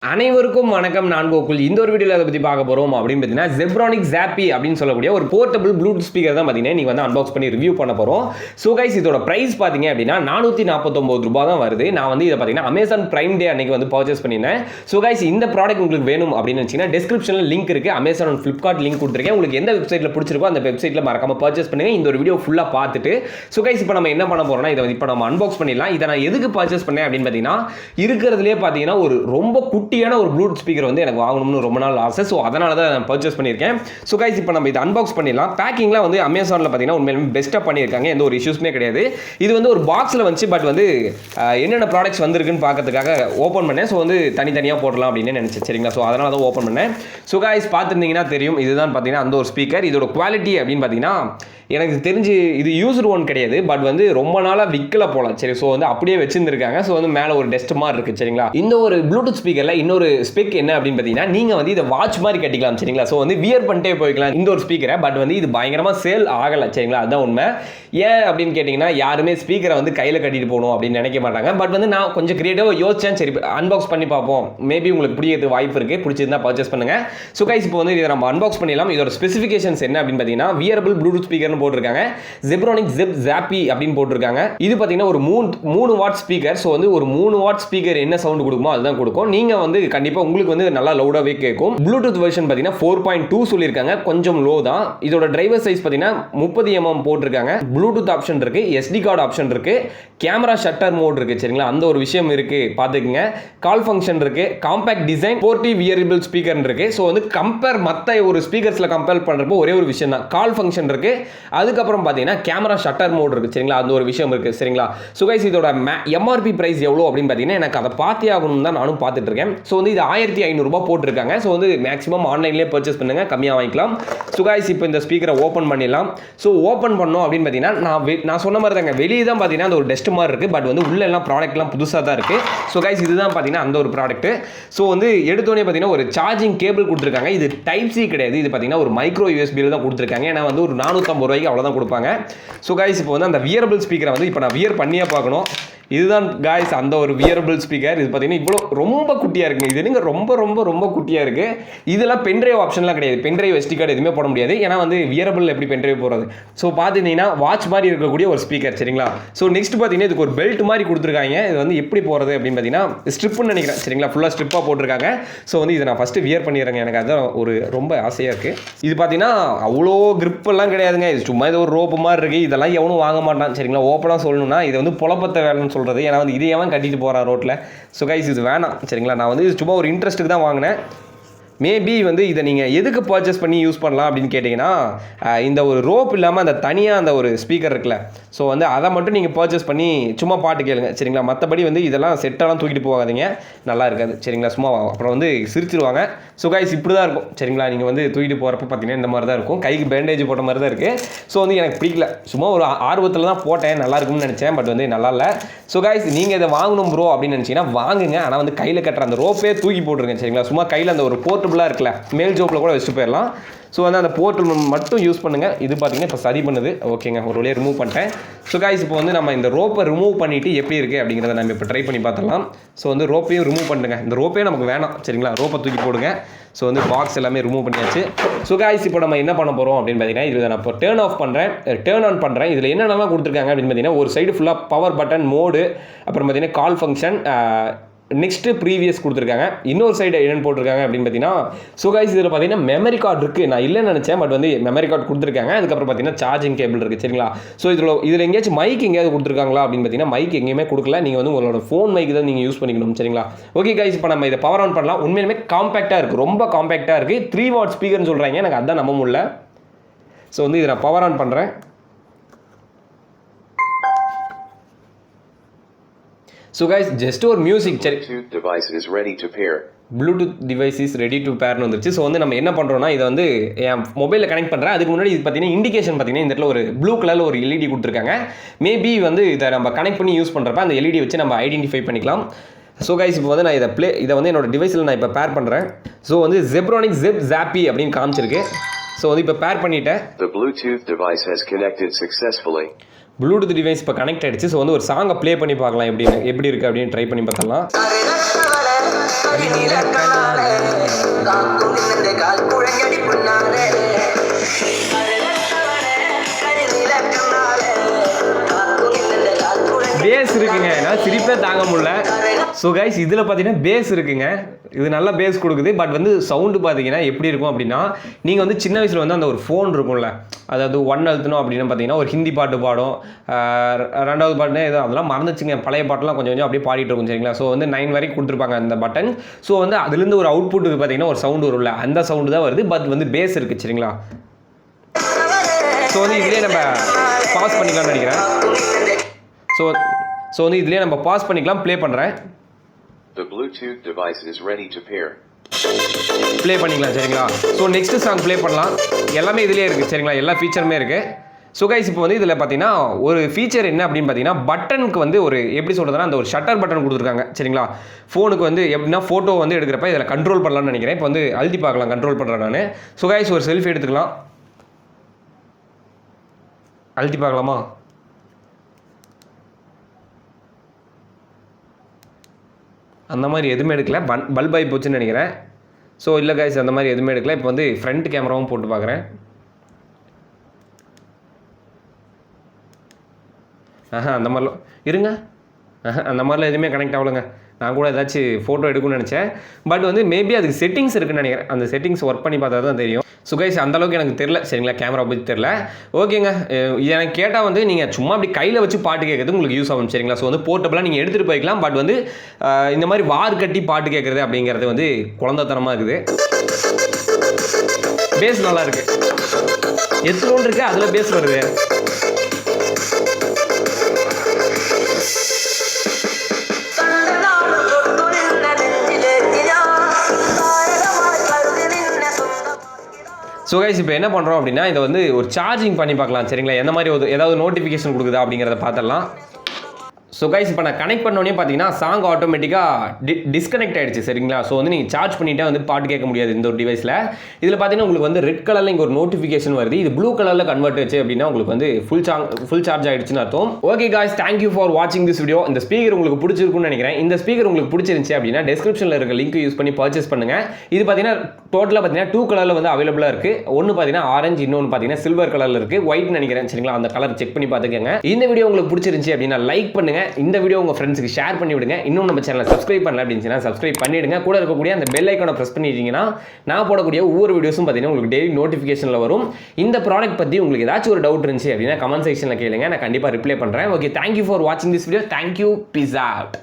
அனைவருக்கும் வணக்கம். நான் கோகுல். இந்த ஒரு வீடியோவில் அதை பற்றி பார்க்க போகிறோம் அப்படின்னு பார்த்தீங்கன்னா Zebronics ZAPPY அப்படின்னு சொல்லக்கூடிய ஒரு போர்ட்டபிள் ப்ளூடூத் ஸ்பீக்கர் தான் பார்த்தீங்கன்னா நீங்கள் வந்து அன்பாக்ஸ் பண்ணி ரிவ்யூ பண்ண போகிறோம். ஸோ கைஸ் இதோட ப்ரைஸ் பார்த்தீங்க அப்படின்னா ₹449 தான் வருது. நான் வந்து இதை பார்த்தீங்கன்னா அமேசான் பிரைம் டே அன்னைக்கு வந்து பர்ச்சேஸ் பண்ணியிருந்தேன். ஸோ கைஸ் இந்த ப்ராடக்ட் உங்களுக்கு வேணும் அப்படின்னு நினச்சிங்கன்னா டிஸ்கிரிப்ஷனில் லிங்க் இருக்குது. அமேசான் அண்ட் ஃப்ளிப்கார்ட் லிங்க் கொடுத்துருக்கேன். உங்களுக்கு எந்த வெப்சைட்டில் பிடிச்சிருக்கோ அந்த வெப்சைட்டில் மறக்காமல் பர்ச்சேஸ் பண்ணுங்கள். இந்த ஒரு வீடியோ ஃபுல்லாக பார்த்துட்டு ஸோ கைஸ் இப்போ நம்ம என்ன பண்ண போகிறோம்னா இதை இப்போ நம்ம அன்பாக்ஸ் பண்ணிடலாம். இதை நான் எதுக்கு பர்ச்சேஸ் பண்ணேன் அப்படின்னு பார்த்தீங்கன்னா இருக்கிறதுலே பார்த்தீங்கன்னா ஒரு ரொம்ப குட்டியான ஒரு ப்ளூடூத் ஸ்பீக்கர் வந்து எனக்கு வாங்கணும்னு ரொம்ப நாள் ஆசை. ஸோ அதனால தான் நான் பர்ச்சேஸ் பண்ணியிருக்கேன். ஸோ கைஸ் இப்போ நம்ம இதை அன்பாக்ஸ் பண்ணிடலாம். பேக்கிங்லாம் வந்து அமேசானில் பார்த்தீங்கன்னா உண்மையிலுமே பெஸ்ட்டாக பண்ணியிருக்காங்க. எந்த ஒரு இஷ்யூஸ்மே கிடையாது. இது வந்து ஒரு பாக்ஸில் வந்துச்சு. பட் வந்து என்னென்ன ப்ராடக்ட்ஸ் வந்திருக்குன்னு பார்க்கறதுக்காக ஓப்பன் பண்ணேன். ஸோ வந்து தனித்தனியாக போடலாம் அப்படின்னு நினச்சேன். சரிங்களா? ஸோ அதனால தான் ஓப்பன் பண்ணேன். ஸோ கைஸ் பார்த்துருந்தீங்கன்னா தெரியும். இதுதான் பார்த்தீங்கன்னா அந்த ஒரு ஸ்பீக்கர். இதோட குவாலிட்டி அப்படின்னு பார்த்தீங்கன்னா எனக்கு தெரிஞ்சு இது யூஸ்டு ஒன் கிடையாது. பட் வந்து ரொம்ப நாளாக விற்கல போகலாம். சரி, ஸோ வந்து அப்படியே வச்சுருந்துருக்காங்க. ஸோ வந்து மேலே ஒரு டெஸ்ட் மாதிரி இருக்குது. சரிங்களா? இந்த ஒரு ப்ளூடூத் ஸ்பீக்கரில் இன்னொரு ஸ்பெக் என்ன அப்படின்னு பார்த்தீங்கன்னா நீங்கள் வந்து இதை வாட்ச் மாதிரி கட்டிக்கலாம். சரிங்களா? ஸோ வந்து வியர் பண்ணிட்டே போய்க்கலாம் இந்த ஒரு ஸ்பீக்கரை. பட் வந்து இது பயங்கரமாக சேல் ஆகலை. சரிங்களா? அதுதான் உண்மை. ஏன் அப்படின்னு கேட்டிங்கன்னா யாருமே ஸ்பீக்கரை வந்து கையில் கட்டிட்டு போகணும் அப்படின்னு நினைக்க மாட்டாங்க. பட் வந்து நான் கொஞ்சம் கிரியேட்டிவாக யோசிச்சேன். சரி, அன்பாக்ஸ் பண்ணி பார்ப்போம். மேபி உங்களுக்கு பிடிக்கிறது வாய்ப்பு இருக்குது. பிடிச்சிருந்தா பர்ச்சேஸ் பண்ணுங்கள். ஸோ கைஸ் இப்போ வந்து இதை நம்ம அன்பாக்ஸ் பண்ணிடலாம். இதோட ஸ்பெசிஃபிகேஷன்ஸ் என்ன அப்படின்னு பார்த்தீங்கன்னா வியரபிள் ப்ளூடூத் ஸ்பீக்கர்னு போட்டிருக்காங்க. Zebronics Zeb ZAPPY அப்படின்னு போட்டிருக்காங்க. இது பார்த்தீங்கன்னா ஒரு 3 வாட் ஸ்பீக்கர். ஸோ வந்து ஒரு 3 வாட் ஸ்பீக்கர் என்ன சவுண்ட் கொடுக்குமோ அதுதான் கொடுக்கும். நீங்கள் வந்து கண்டிப்பாக உங்களுக்கு வந்து நல்லா லவுடாகவே கேட்கும். ப்ளூடூத் வெர்ஷன் பார்த்தீங்கன்னா 4.2 சொல்லியிருக்காங்க. கொஞ்சம் லோ தான். இதோட டிரைவர் சைஸ் பார்த்தீங்கன்னா 30 mm போட்டிருக்காங்க. ப்ளூடூத் ஆப்ஷன் இருக்கு, SD கார்டு ஆப்ஷன் இருக்கு, கேமரா ஷட்டர் மோட் இருக்கு. சரிங்களா? அந்த ஒரு விஷயம் இருக்கு, பார்த்துக்குங்க. கால் ஃபங்க்ஷன் இருக்கு, compact design, sporty wearable speaker இருக்கு. ஸோ வந்து கம்பேர் மற்ற ஒரு ஸ்பீக்கர்ஸில் கம்பேர் பண்ணுறப்போ ஒரே ஒரு விஷயம் தான், கால் ஃபங்க்ஷன் இருக்கு. அதுக்கப்புறம் பார்த்தீங்கன்னா கேமரா ஷட்டர் மோட் இருக்கு. சரிங்களா? அந்த ஒரு விஷயம் இருக்கு. சரிங்களா? ஸோ கைஸ் இதோட எம்ஆர்பி பிரைஸ் எவ்வளோ அப்படின்னு பார்த்தீங்கன்னா எனக்கு அதை பார்த்தே ஆகணும் தான் நானும் பார்த்துட்டு இருக்கேன். ஸோ வந்து இது ₹1500 போட்டிருக்காங்க. ஸோ வந்து மேக்ஸிமம் ஆன்லைன்லேயே பர்ச்சேஸ் பண்ணுங்க, கம்மியாக வாங்கிக்கலாம். ஸோ கைஸ் இப்போ இந்த ஸ்பீக்கரை ஓப்பன் பண்ணிடலாம். ஸோ ஓப்பன் பண்ணோம் அப்படின்னு பார்த்தீங்கன்னா நான் சொன்ன மாதிரி தாங்க, வெளியே தான் பார்த்தீங்கன்னா அந்த ஒரு டெஸ்ட் மாதிரி இருக்குது. பட் வந்து உள்ள எல்லாம் ப்ராடக்ட்லாம் புதுசாக தான் இருக்குது. ஸோ கைஸ் இதுதான் பார்த்தீங்கன்னா அந்த ஒரு ப்ராடக்ட். ஸோ வந்து எடுத்தோடனே பார்த்தீங்கன்னா ஒரு சார்ஜிங் கேபிள் கொடுத்துருக்காங்க. இது டைப் சி கிடையாது. இது பார்த்தீங்கன்னா ஒரு மைக்ரோ யூஎஸ்பியில் தான் கொடுத்துருக்காங்க. ஏன்னா வந்து ஒரு ₹450 அவ்வளோதான் கொடுப்பாங்க. ஸோ கைஸ் இப்போ வந்து அந்த வியரபிள் ஸ்பீக்கரை வந்து இப்போ நான் வியர் பண்ணியே பார்க்கணும். இதுதான் காய்ஸ் அந்த ஒரு வியரபிள் ஸ்பீக்கர். இது பார்த்தீங்கன்னா இவ்வளோ ரொம்ப குட்டியாக இருக்குங்க. இது என்னங்க ரொம்ப ரொம்ப ரொம்ப குட்டியாக இருக்குது. இதெல்லாம் பென்ட்ரைவ் ஆப்ஷன்லாம் கிடையாது. பென்ட்ரைவ் SD கார்டு எதுவுமே போட முடியாது. ஏன்னா வந்து வியரபிள் எப்படி பென்ட்ரைவ் போகிறது. ஸோ பார்த்துட்டீங்கன்னா வாட்ச் மாதிரி இருக்கக்கூடிய ஒரு ஸ்பீக்கர். சரிங்களா? ஸோ நெக்ஸ்ட் பார்த்தீங்கன்னா இதுக்கு ஒரு பெல்ட் மாதிரி கொடுத்துருக்காங்க. இது வந்து எப்படி போகிறது அப்படின்னு பார்த்தீங்கன்னா ஸ்ட்ரிப்புன்னு நினைக்கிறேன். சரிங்களா? ஃபுல்லாக ஸ்ட்ரிப்பாக போட்டிருக்காங்க. ஸோ வந்து இதை நான் ஃபஸ்ட்டு வியர் பண்ணிடுறேங்க. எனக்கு அதுதான் ஒரு ரொம்ப ஆசையாக இருக்குது. இது பார்த்தீங்கன்னா அவ்வளோ கிரிப்பெல்லாம் கிடையாதுங்க. இது சும்மா இது ஒரு ரோப்பு மாதிரி இருக்குது. இதெல்லாம் எவனும் வாங்க மாட்டான். சரிங்களா? ஓப்பனாக சொல்லணும்னா இது வந்து புலப்பத்த வேலைன்னு சொல்கிறது. ஏன்னா வந்து இதையவன் கட்டிட்டு போகிறான் ரோட்டில். ஸோ கைஸ் இது வேணாம். சரிங்களா? நான் வந்து இது சும்மா ஒரு இன்ட்ரெஸ்ட்டுக்கு தான் வாங்கினேன். மேபி வந்து இதை நீங்கள் எதுக்கு பர்ச்சேஸ் பண்ணி யூஸ் பண்ணலாம் அப்படின்னு கேட்டிங்கன்னா இந்த ஒரு ரோப் இல்லாமல் அந்த தனியாக அந்த ஒரு ஸ்பீக்கர் இருக்குல்ல, ஸோ வந்து அதை மட்டும் நீங்கள் பர்ச்சேஸ் பண்ணி சும்மா பாட்டு கேளுங்க. சரிங்களா? மற்றபடி வந்து இதெல்லாம் செட்டெல்லாம் தூக்கிட்டு போகாதீங்க, நல்லா இருக்காது. சரிங்களா? சும்மா அப்புறம் வந்து சிரிச்சிருவாங்க. ஸோ கைஸ் இப்படி தான் இருக்கும். சரிங்களா? நீங்கள் வந்து தூக்கிட்டு போகிறப்ப பார்த்தீங்கன்னா இந்த மாதிரி தான் இருக்கும். கைக்கு பேண்டேஜ் போட்ட மாதிரி தான் இருக்குது. ஸோ வந்து எனக்கு பிடிக்கல. சும்மா ஒரு ஆர்வத்தில் தான் போட்டேன், நல்லா இருக்கும்னு நினச்சேன். பட் வந்து நல்லா இல்லை. ஸோ கைஸ் நீங்கள் இதை வாங்கணும் ப்ரோ அப்படின்னு நினச்சிங்கன்னா வாங்குங்க. ஆனால் வந்து கையில் கட்டுற அந்த ரோப்பே தூக்கி போட்டுருங்க. சரிங்களா? சும்மா கையில் அந்த ஒரு போர்ட்டபுளாக இருக்குல்ல, மேல் ஜோப்பில் கூட வச்சுட்டு போயிடலாம். ஸோ வந்து அந்த போர்ட்டல் மட்டும் யூஸ் பண்ணுங்கள். இது பார்த்தீங்கன்னா இப்போ சரி பண்ணுது. ஓகேங்க, ஒரு வழியாக ரிமூவ் பண்ணிட்டேன். ஸோ கைஸ் இப்போ வந்து நம்ம இந்த ரோப்பை ரிமூவ் பண்ணிவிட்டு எப்படி இருக்குது அப்படிங்கிறத நம்ம இப்போ ட்ரை பண்ணி பார்த்துடலாம். ஸோ வந்து ரோப்பையும் ரிமூவ் பண்ணுங்க. இந்த ரோப்பே நமக்கு வேணாம். சரிங்களா? ரோப்பை தூக்கி போடுங்க. ஸோ வந்து பாக்ஸ் எல்லாமே ரிமூவ் பண்ணியாச்சு. ஸோ கைஸ் இப்போ நம்ம என்ன பண்ண போகிறோம் அப்படின்னு பார்த்தீங்கன்னா இதில் நான் இப்போ டேர்ன் ஆஃப் பண்ணுறேன், டேர்ன் ஆன் பண்ணுறேன். இதில் என்னென்னலாம் கொடுத்துருக்காங்க அப்படின்னு பார்த்தீங்கன்னா ஒரு சைடு ஃபுல்லாக பவர் பட்டன், மோடு, அப்புறம் பார்த்தீங்கன்னா கால் ஃபங்க்ஷன், நெக்ஸ்ட்டு ப்ரீவியஸ் கொடுத்துருக்காங்க. இன்னொரு சைடு என்னென்னு போட்டிருக்காங்க அப்படின்னு பார்த்தீங்கன்னா ஸோ கைஸ் இதில் பார்த்தீங்கன்னா மெமரி கார்டு இருக்குது. நான் இல்லைன்னு நினச்சேன். பட் வந்து மெமரி கார்டு கொடுத்துருக்காங்க. அதுக்கப்புறம் பார்த்தீங்கன்னா சார்ஜிங் கேபிள் இருக்குது. சரிங்களா? ஸோ இதில் எங்கேயாச்சும் மைக் எங்கேயாவது கொடுத்துருக்காங்களா அப்படின்னு பார்த்தீங்கன்னா மைக் எங்கேயுமே கொடுக்கல. நீங்கள் வந்து உங்களோட ஃபோன் மைக் தான் நீங்கள் யூஸ் பண்ணிக்கணும். சரிங்களா? ஓகே கைஸ் இப்போ நம்ம இதை பவர் ஆன் பண்ணலாம். உண்மையிலுமே காம்பேக்டாக இருக்குது, ரொம்ப காம்பேக்டாக இருக்குது. 3 வாட் ஸ்பீக்கர்னு சொல்கிறாங்க. எனக்கு அதான் நம்ப முடியல. ஸோ வந்து இதை நான் பவர் ஆன் பண்ணுறேன். So guys, just ஒரு மியூசிக். சரி, Bluetooth device is ready to pair. Bluetooth device is ready to pairனு வந்துருச்சு. ஸோ வந்து நம்ம என்ன பண்ணுறோம்னா இதை வந்து என் மொபைலில் கனெக்ட் பண்ணுறேன். அதுக்கு முன்னாடி இது பார்த்தீங்கன்னா இண்டிகேஷன் பார்த்தீங்கன்னா இந்த இடத்துல ஒரு ப்ளூ கலரில் ஒரு LED கொடுத்துருக்காங்க. மேபி வந்து இதை நம்ம கனெக்ட் பண்ணி யூஸ் பண்ணுறப்ப அந்த LED வச்சு நம்ம ஐடென்டிஃபை பண்ணிக்கலாம். ஸோ கைஸ் இப்போ வந்து நான் இதை வந்து என்னோட டிவைஸில் நான் இப்போ பேர் பண்ணுறேன். ஸோ வந்து Zebronics Zeb ZAPPY அப்படின்னு காமிச்சிருக்கு. ஸோ வந்து இப்போ பேர் பண்ணிட்டேன். The Bluetooth device has connected successfully. Bluetooth device இப்போ கனெக்ட் ஆகிடுச்சு. ஸோ வந்து ஒரு சாங்கை ப்ளே பண்ணி பார்க்கலாம் எப்படி இருக்குது அப்படின்னு ட்ரை பண்ணி பார்த்துடலாம். பேஸ் இருக்குங்க, என்னால் சிரிப்பே தாங்க முடியல. ஸோ கைஸ் இதில் பார்த்தீங்கன்னா பேஸ் இருக்குங்க, இது நல்ல பேஸ் கொடுக்குது. பட் வந்து சவுண்டு பார்த்தீங்கன்னா எப்படி இருக்கும் அப்படின்னா, நீங்கள் வந்து சின்ன வயசில் வந்து அந்த ஒரு ஃபோன் இருக்கும்ல, அதாவது 1 அழுத்தணும் அப்படின்னு பார்த்தீங்கன்னா ஒரு ஹிந்தி பாட்டு பாடும், 2வது பாட்டுனா ஏதோ அதெல்லாம் மறந்துச்சுங்க, பழைய பாட்டெலாம் கொஞ்சம் கொஞ்சம் அப்படியே பாடிட்டு இருக்கும் சரிங்களா. ஸோ வந்து 9 வரைக்கும் கொடுத்துருப்பாங்க அந்த பட்டன். ஸோ வந்து அதுலேருந்து ஒரு அவுட்புட்டுக்கு பார்த்தீங்கன்னா ஒரு சவுண்டு வரும்ல, அந்த சவுண்டு தான் வருது. பட் வந்து பேஸ் இருக்குது சரிங்களா. ஸோ வந்து இதிலே நம்ம பாஸ் பண்ணிக்கலாம்னு நினைக்கிறேன். ஸோ வந்து இதிலே நம்ம பாஸ் பண்ணிக்கலாம். ப்ளே பண்ணுறேன். The Bluetooth device is ready to pair. Play பண்ணிக்கலாம் சரிங்களா. ஸோ நெக்ஸ்ட் சாங் ப்ளே பண்ணலாம். எல்லாமே இதிலே இருக்குது சரிங்களா, எல்லா ஃபீச்சருமே இருக்குது. ஸோ கைஸ் இப்போ வந்து இதில் பார்த்தீங்கன்னா ஒரு ஃபீச்சர் என்ன அப்படின்னு பார்த்தீங்கன்னா, பட்டனுக்கு வந்து ஒரு எப்படி சொல்கிறதுனா அந்த ஒரு ஷட்டர் பட்டன் கொடுத்துருக்காங்க சரிங்களா. ஃபோனுக்கு வந்து எப்படின்னா ஃபோட்டோ வந்து எடுக்கிறப்ப இதில் கண்ட்ரோல் பண்ணலாம்னு நினைக்கிறேன். இப்போ வந்து அழுத்தி பார்க்கலாம், கண்ட்ரோல் பண்ணுறேன் நான். ஸோ கைஸ் ஒரு செல்ஃபி எடுத்துக்கலாம், அழுத்தி பார்க்கலாமா. அந்த மாதிரி எதுவுமே எடுக்கல, பல்ப் ஆகி போச்சுன்னு நினைக்கிறேன். ஸோ இல்லை கைஸ் அந்த மாதிரி எதுவுமே எடுக்கல. இப்போ வந்து ஃப்ரண்ட் கேமராவும் போட்டு பார்க்குறேன். அந்த மாதிரிலாம் இருங்க, அந்த மாதிரிலாம் எதுவுமே கனெக்ட் ஆகலைங்க. நான் கூட ஏதாச்சும் ஃபோட்டோ எடுக்கணும்னு நினச்சேன். பட் வந்து மேபி அதுக்கு செட்டிங்ஸ் இருக்குன்னு நினைக்கிறேன். அந்த செட்டிங்ஸ் ஒர்க் பண்ணி பார்த்தா தான் தெரியும். ஸோ கைஸ் அந்தளவுக்கு எனக்கு தெரில சரிங்களா, கேமரா பற்றி தெரில. ஓகேங்க, எனக்கு கேட்டால் வந்து நீங்கள் சும்மா அப்படி கையில் வச்சு பாட்டு கேட்குறது உங்களுக்கு யூஸ் ஆகும் சரிங்களா. ஸோ வந்து போர்ட்டபுளாக நீங்கள் எடுத்துகிட்டு போய்க்கலாம். பட் வந்து இந்த மாதிரி வார் கட்டி பாட்டு கேட்குறது அப்படிங்கிறது வந்து குழந்தைத்தனமாக இருக்குது. பேஸ் நல்லா இருக்குது, எத்தனோன்னு இருக்குது, அதில் பேஸ் வருது. ஸோ கைஸ் இப்போ என்ன பண்ணுறோம் அப்படின்னா, இதை வந்து ஒரு சார்ஜிங் பண்ணி பார்க்கலாம் சரிங்களா. எந்த மாதிரி ஏதாவது நோட்டிஃபிகேஷன் கொடுக்குதா அப்படிங்கிறத பார்த்துடலாம். ஸோ கைஸ் இப்போ நான் கனெக்ட் பண்ணோன்னே பார்த்தீங்கன்னா சாங் ஆட்டோமேட்டிக்காக டிஸ்கனெக்ட் ஆகிடுச்சு சரிங்களா. ஸோ வந்து நீங்கள் சார்ஜ் பண்ணிட்டே வந்து பாட்டு கேட்க முடியாது இந்த ஒரு டிவைஸில். இதில் பார்த்தீங்கன்னா உங்களுக்கு வந்து ரெட் கலரில் இங்கே ஒரு நோட்டிஃபிகேஷன் வருது, இது ப்ளூ கலரில் கன்வெர்ட் ஆச்சு அப்படின்னா உங்களுக்கு வந்து ஃபுல் சார்ஜ் ஆகிடுச்சுன்னு அர்த்தம். ஓகே காய்ஸ், தேங்க்யூ ஃபார் வாட்சிங் திஸ் வீடியோ. இந்த ஸ்பீக்கர் உங்களுக்கு பிடிச்சிருக்குன்னு நினைக்கிறேன். இந்த ஸ்பீக்கர் உங்களுக்கு பிடிச்சிருந்துச்சு அப்படின்னா டிஸ்கிரிப்ஷனில் இருக்க லிங்க் யூஸ் பண்ணி பர்ச்சேஸ் பண்ணுங்கள். இது பார்த்தீங்கன்னா டோட்டலாக பார்த்தீங்கன்னா 2 கலரில் வந்து அவைலபிளாக இருக்குது. ஒன்று பார்த்தீங்கன்னா ஆரஞ்சு, இன்னொன்று பார்த்தீங்கன்னா சில்வர் கலரில் இருக்குது. ஒயிட் நினைக்கிறேன் சரிங்களா. அந்த கலர் செக் பண்ணி பார்த்துக்கோங்க. இந்த வீடியோ உங்களுக்கு பிடிச்சிருந்துச்சு அப்படின்னா லைக் பண்ணுங்கள், இந்த வீடியோ உங்கள் ஃப்ரெண்ட்ஸுக்கு ஷேர் பண்ணி விடுங்க. இன்னும் நம்ம சேனலை சப்ஸ்கிரைப் பண்ணல அப்படின்னு சப்ஸ்கிரைப் பண்ணிவிடுங்க. கூட இருக்கக்கூடிய அந்த பெல் ஐக்கானை ப்ரெஸ் பண்ணிட்டீங்கன்னா நான் போடக்கூடிய ஒவ்வொரு வீடியோஸும் பார்த்தீங்கன்னா உங்களுக்கு டெய்லி நோட்டிஃபிகேஷனில் வரும். இந்த ப்ராடக்ட் பற்றி உங்களுக்கு ஏதாச்சும் ஒரு டவுட் இருந்துச்சு அப்படின்னா கமெண்ட் செக்ஷனில் கேளுங்க, நான் கண்டிப்பாக ரிப்ளை பண்ணுறேன். ஓகே, தேங்க்யூ ஃபார் வாட்சிங் this video. Thank you, peace out.